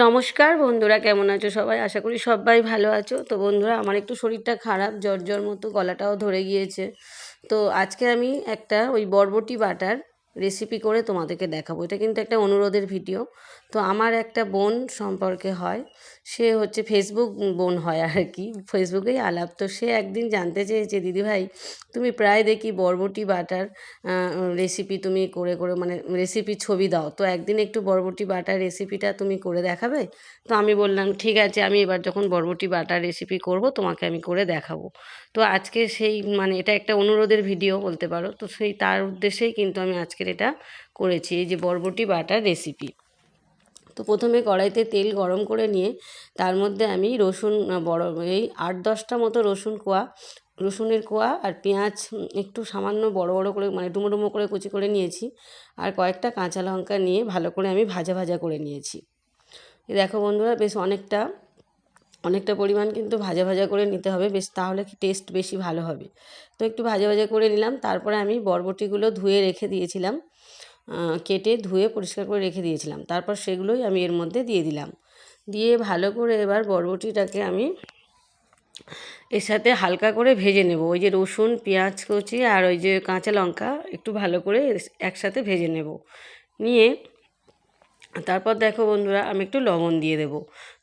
নমস্কার বন্ধুরা, কেমন আছো সবাই? আশা করি সবাই ভালো আছো। তো বন্ধুরা, আমার একটু শরীরটা খারাপ, জ্বর জ্বর মতো, গলাটাও ধরে গিয়েছে। তো আজকে আমি একটা ওই বরবটি বাটার রেসিপি করে তোমাদেরকে দেখাবো। এটা কিন্তু একটা অনুরোধের ভিডিও। তো আমার একটা বোন সম্পর্কে হয়, সে হচ্ছে ফেসবুক বোন হয় আর কি, ফেসবুকেই আলাপ। তো সে একদিন জানতে চেয়েছে, দিদিভাই তুমি প্রায় দেখি বরবটি বাটার রেসিপি তুমি করে করে মানে রেসিপি ছবি দাও, তো একদিন একটু বরবটি বাটার রেসিপিটা তুমি করে দেখাবে? তো আমি বললাম ঠিক আছে, আমি এবার যখন বরবটি বাটার রেসিপি করব তোমাকে আমি করে দেখাবো। তো আজকে সেই এটা একটা অনুরোধের ভিডিও বলতে পারো, তো সেই তার উদ্দেশ্যেই কিন্তু আমি আজকের এটা করেছি, এই যে বরবটি বাটার রেসিপি। তো প্রথমে কড়াইতে তেল গরম করে নিয়ে তার মধ্যে আমি রসুন বড় এই 8-10টা মতো রসুনের কোয়া আর পেঁয়াজ একটু সামান্য বড় বড় করে ডুমো ডুমো করে কুচি করে নিয়েছি, আর কয়েকটা কাঁচা লঙ্কা নিয়ে ভালো করে আমি ভাজা ভাজা করে নিয়েছি। দেখো বন্ধুরা, বেশ অনেকটা পরিমাণ কিন্তু ভাজা ভাজা করে নিতে হবে, বেশ তাহলে টেস্ট বেশি ভালো হবে। তো একটু ভাজা ভাজা করে নিলাম। তারপরে আমি বরবটিগুলো ধুয়ে রেখে দিয়েছিলাম, কেটে ধুয়ে পরিষ্কার করে রেখে দিয়েছিলাম। তারপর সেগুলোই আমি এর মধ্যে দিয়ে দিলাম। দিয়ে ভালো করে এবার বরবটিটাকে আমি এর সাথে হালকা করে ভেজে নেব। ওই যে রসুন পেঁয়াজ কুচি আর ওই যে কাঁচা লঙ্কা একটু ভালো করে একসাথে ভেজে নেব। নিয়ে তারপর দেখো বন্ধুরা, আমি একটু লবণ দিয়ে দেব।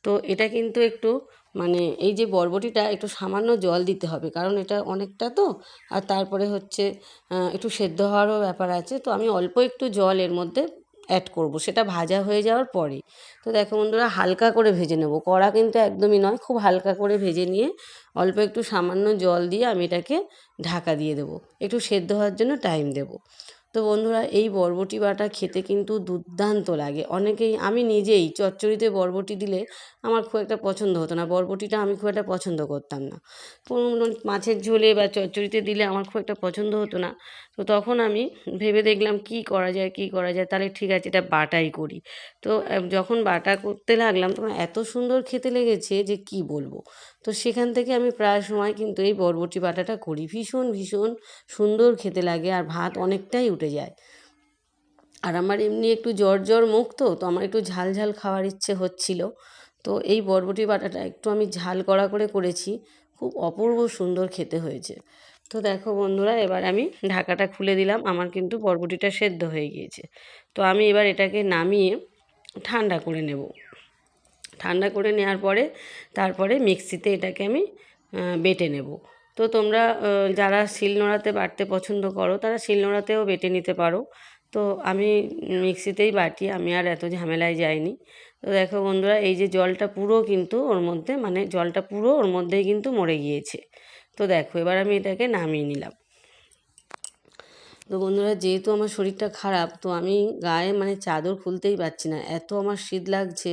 তো এটা কিন্তু একটু এই যে বরবটিটা একটু সামান্য জল দিতে হবে, কারণ এটা অনেকটা তো। আর তারপরে হচ্ছে একটু সেদ্ধ হওয়ারও ব্যাপার আছে, তো আমি অল্প একটু জল এর মধ্যে অ্যাড করব, সেটা ভাজা হয়ে যাওয়ার পরেই। তো দেখো বন্ধুরা, হালকা করে ভেজে নেব, কড়া কিন্তু একদমই নয়, খুব হালকা করে ভেজে নিয়ে অল্প একটু সামান্য জল দিয়ে আমি এটাকে ঢাকা দিয়ে দেবো, একটু সেদ্ধ হওয়ার জন্য টাইম দেব। তো বন্ধুরা, এই বরবটি বাটা খেতে কিন্তু দুর্দান্ত লাগে। আমি নিজেই চচ্চড়িতে বরবটি দিলে আমার খুব একটা পছন্দ হতো না, বরবটিটা আমি খুব একটা পছন্দ করতাম না। কোনো মাছের ঝোলে বা চচ্চড়িতে দিলে আমার খুব একটা পছন্দ হতো না। তো তখন আমি ভেবে দেখলাম কী করা যায়, তাহলে ঠিক আছে, এটা বাটাই করি। তো যখন বাটা করতে লাগলাম তখন এত সুন্দর খেতে লেগেছে যে কি বলবো। তো সেখান থেকে আমি প্রায় সময় কিন্তু এই বরবটি বাটাটা করি, ভীষণ ভীষণ সুন্দর খেতে লাগে, আর ভাত অনেকটাই উঠে যায়। আর আমার এমনি একটু জ্বর জ্বর মুখ, তো আমার একটু ঝাল ঝাল খাওয়ার ইচ্ছে হচ্ছিল। তো এই বরবটি বাটাটা একটু আমি ঝাল কড়া করে করেছি, খুব অপূর্ব সুন্দর খেতে হয়েছে। তো দেখো বন্ধুরা, এবার আমি ঢাকাটা খুলে দিলাম, আমার কিন্তু বরবটিটা সেদ্ধ হয়ে গিয়েছে। তো আমি এবার এটাকে নামিয়ে ঠান্ডা করে নেব। ঠান্ডা করে নেওয়ার পরে তারপরে মিক্সিতে এটাকে আমি বেটে নেব। তো তোমরা যারা শিলনোড়াতে বাটতে পছন্দ করো তারা শিলনোড়াতেও বেটে নিতে পারো। তো আমি মিক্সিতেই বাটি, আমি আর এত ঝামেলায় যাইনি। তো দেখো বন্ধুরা, এই যে জলটা পুরো কিন্তু ওর মধ্যে জলটা পুরো ওর মধ্যেই কিন্তু মরে গিয়েছে। তো দেখো, এবার আমি এটাকে নামিয়ে নিলাম। তো বন্ধুরা, যেহেতু আমার শরীরটা খারাপ, তো আমি গায়ে চাদর খুলতেই পারছি না, এত আমার শীত লাগছে।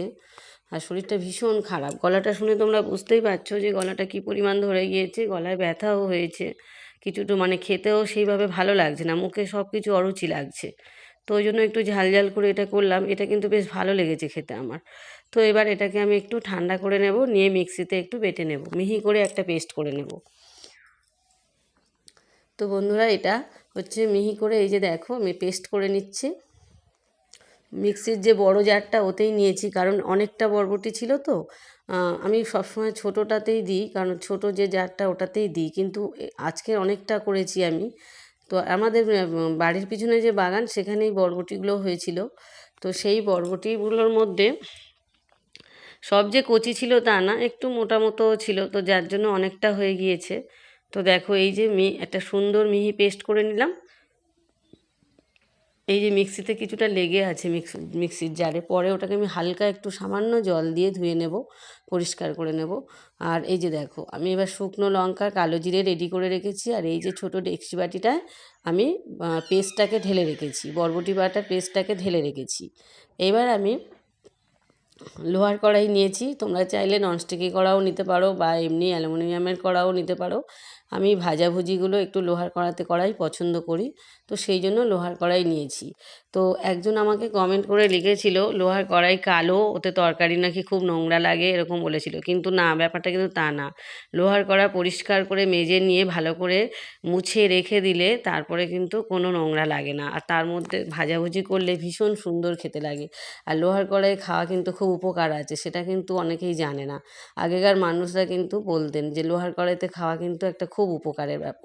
আর শরীরটা ভীষণ খারাপ, গলাটা শুনে তোমরা বুঝতেই পারছো যে গলাটা কী পরিমাণ ধরে গিয়েছে, গলায় ব্যথাও হয়েছে কিছুটা, খেতেও সেইভাবে ভালো লাগছে না, মুখে সব কিছু অরুচি লাগছে। তো ওই জন্য একটু ঝাল ঝাল করে এটা করলাম, এটা কিন্তু বেশ ভালো লেগেছে খেতে আমার। তো এবার এটাকে আমি একটু ঠান্ডা করে নেব, নিয়ে মিক্সিতে একটু বেটে নেব, মিহি করে একটা পেস্ট করে নেব। তো বন্ধুরা, এটা হচ্ছে মিহি করে, এই যে দেখো আমি পেস্ট করে নিচ্ছি। মিক্সির যে বড় জারটা ওতেই নিয়েছি, কারণ অনেকটা বরবটি ছিল তো। আমি সবসময় ছোটোটাতেই দিই, কারণ ছোটো যে জারটা ওটাতেই দিই, কিন্তু আজকে অনেকটা করেছি আমি। তো আমাদের বাড়ির পিছনে যে বাগান, সেখানেই বরবটিগুলো হয়েছিল। তো সেই বরবটিগুলোর মধ্যে সব যে কচি ছিল তা না, একটু মোটা মতো ছিল, তো যার জন্য অনেকটা হয়ে গিয়েছে। তো দেখো, এই যে একটা সুন্দর মিহি পেস্ট করে নিলাম। এই যে মিক্সিতে কিছুটা লেগে আছে মিক্সির জারে, পরে ওটাকে আমি হালকা একটু সামান্য জল দিয়ে ধুয়ে নেব, পরিষ্কার করে নেব। আর এই যে দেখো, আমি এবার শুকনো লঙ্কা কালো জিরে রেডি করে রেখেছি, আর এই যে ছোটো ডেকচি বাটিটায় আমি পেস্টটাকে ঢেলে রেখেছি, বরবটি বাটার পেস্টটাকে ঢেলে রেখেছি। এবার আমি লোহার কড়াই নিয়েছি, তোমরা চাইলে ননস্টিকি কড়াও নিতে পারো বা এমনি অ্যালুমিনিয়ামের কড়াও নিতে পারো। আমি ভাজাভুজিগুলো একটু লোহার কড়াই পছন্দ করি, তো সেই জন্য লোহার কড়াই নিয়েছি। তো একজন আমাকে কমেন্ট করে লিখেছিল লোহার কড়াই কালো, ওতে তরকারি নাকি খুব নোংরা লাগে এরকম বলেছিল, কিন্তু না, ব্যাপারটা কিন্তু তা না। লোহার কড়া পরিষ্কার করে মেজে নিয়ে ভালো করে মুছে রেখে দিলে তারপরে কিন্তু কোনো নোংরা লাগে না, আর তার মধ্যে ভাজাভুজি করলে ভীষণ সুন্দর খেতে লাগে। আর লোহার কড়াই খাওয়া কিন্তু খুব উপকার আছে, সেটা কিন্তু অনেকেই জানে না। আগেকার মানুষরা কিন্তু বলতেন যে লোহার কড়াইতে খাওয়া কিন্তু একটা খুব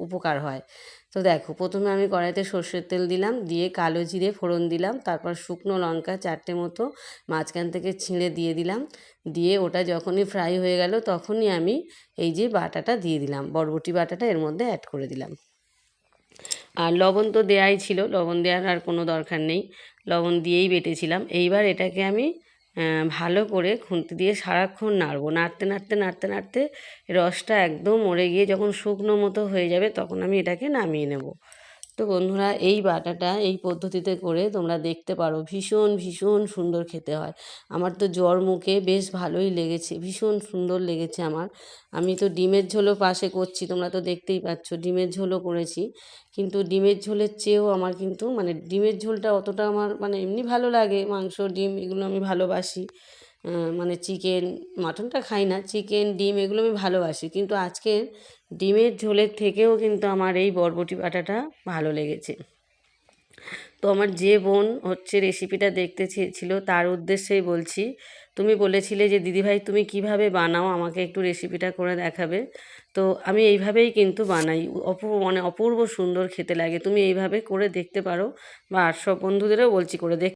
উপকার হয়। তো দেখো, প্রথমে আমি কড়াইতে সর্ষের তেল দিলাম, দিয়ে কালো জিরে ফোড়ন দিলাম, তারপর শুকনো লঙ্কা 4টে মতো মাঝখান থেকে ছিঁড়ে দিয়ে দিলাম। দিয়ে ওটা যখনই ফ্রাই হয়ে গেল তখনই আমি এই যে বাটাটা দিয়ে দিলাম, বরবটি বাটাটা এর মধ্যে অ্যাড করে দিলাম। আর লবণ তো দেয়াই ছিল, লবণ দেওয়ার আর কোনো দরকার নেই, লবণ দিয়েই বেটেছিলাম। এইবার এটাকে আমি ভালো করে খুন্তি দিয়ে সারাক্ষণ নাড়বো, নাড়তে নাড়তে নাড়তে নাড়তে রসটা একদম মরে গিয়ে যখন শুকনো মতো হয়ে যাবে তখন আমি এটাকে নামিয়ে নেব। তো বন্ধুরা, এই বাটাটা এই পদ্ধতিতে করে তোমরা দেখতে পারো, ভীষণ ভীষণ সুন্দর খেতে হয়। আমার তো জ্বর মুখে বেশ ভালোই লেগেছে, ভীষণ সুন্দর লেগেছে আমার। আমি তো ডিমের ঝোলও পাশে করছি, তোমরা তো দেখতেই পাচ্ছ ডিমের ঝোলও করেছি। কিন্তু ডিমের ঝোলের চেয়েও আমার কিন্তু মানে ডিমের ঝোলটা অতটা আমার মানে এমনি ভালো লাগে, মাংস ডিম এগুলো আমি ভালোবাসি, মানে চিকেন মাটনটা খাই না, চিকেন ডিম এগুলো আমি ভালোবাসি, কিন্তু আজকে ডিমের ঝোলের থেকেও কিন্তু আমার এই বরবটি বাটাটা ভালো লেগেছে। তো আমার যে বোন হচ্ছে রেসিপিটা দেখতে চেয়েছিল তার উদ্দেশ্যেই বলছি, তুমি বলেছিলে যে দিদিভাই তুমি কিভাবে বানাও, আমাকে একটু রেসিপিটা করে দেখাবে। তো আমি এইভাবেই কিন্তু বানাই, অপূর্ব সুন্দর খেতে লাগে, তুমি এইভাবে করে দেখতে পারো, বা আর সব বন্ধুদেরও বলছি করে দেখ।